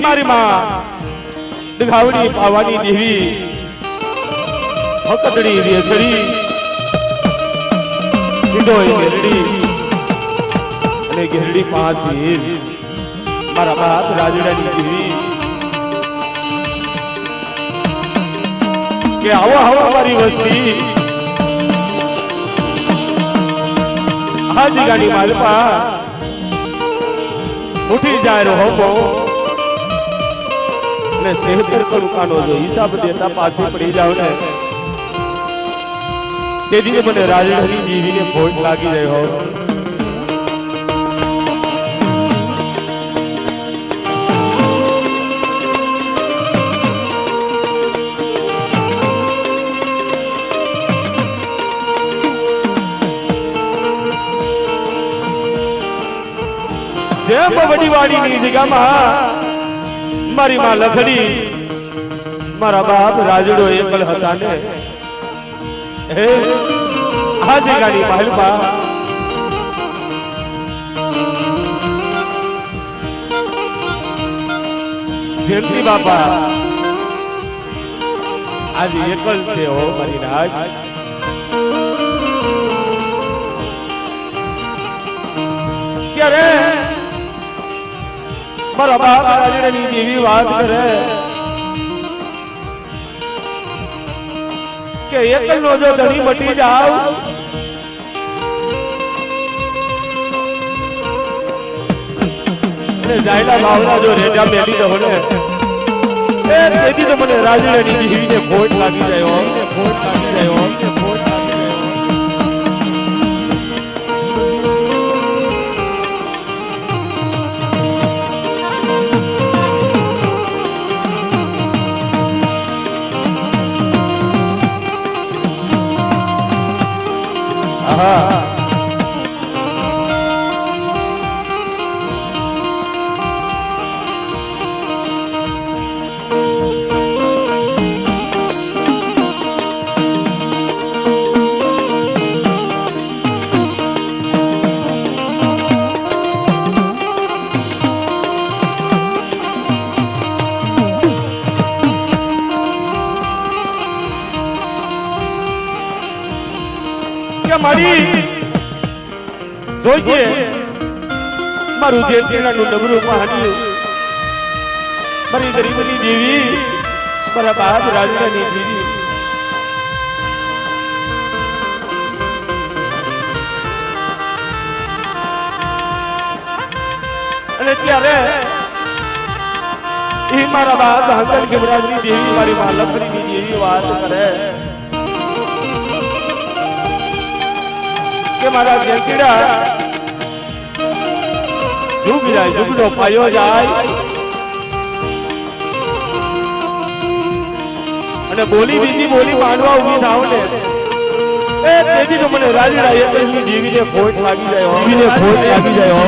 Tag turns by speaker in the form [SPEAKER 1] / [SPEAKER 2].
[SPEAKER 1] मारी मां डगावड़ी पावानी देवी हकदड़ी रेसड़ी सिंधोई गेरड़ी ने गेरड़ी पास हीर मारा बाप राजड़ानी देवी के आवा हवा मारी वस्ती हाजी गानी मालपा उठी जाए रहो ने सेहतर कणुकानो जो हिसाब देता पाछे पड़ी जाओ ने तेजी ने मने राजड़नी जीवी ने भोट लागी जाए हो जब बड़ी वाड़ी नी जगह में मारी मां लखड़ी मारा बाप राजड़ो एकल हता ने हे आज गाड़ी महल पा जयंती बापा आज एकल से हो मारी राज क्या रे मारा बाप राजड़नी देवी बात करे के एकल नो जो धनी मटी जाओ ने जायला भावना जो रेजा मेली रहोने ए तेदी तो मने राजड़नी देवी ने वोट लागी जायो वोट लागी जायो वोट लागी जायो मारी जोइए मारू जेतीना नु डबरू कहानी मारी गरीबनी देवी मारा बाप राजड़नी देवी अने त्यारे ई मारा बाप हंगल गिमराजनी देवी मारी मां लखड़ी देवी बात करे के मारा जयंतीड़ा जुग जाए जुगनो पायो जाए अने बोली बीजी बोली मानवा उभी थाव ने ए तेजी तो मने राजड़ा एकलनी देवी ने वोट लागी जायो देवी ने वोट लागी जायो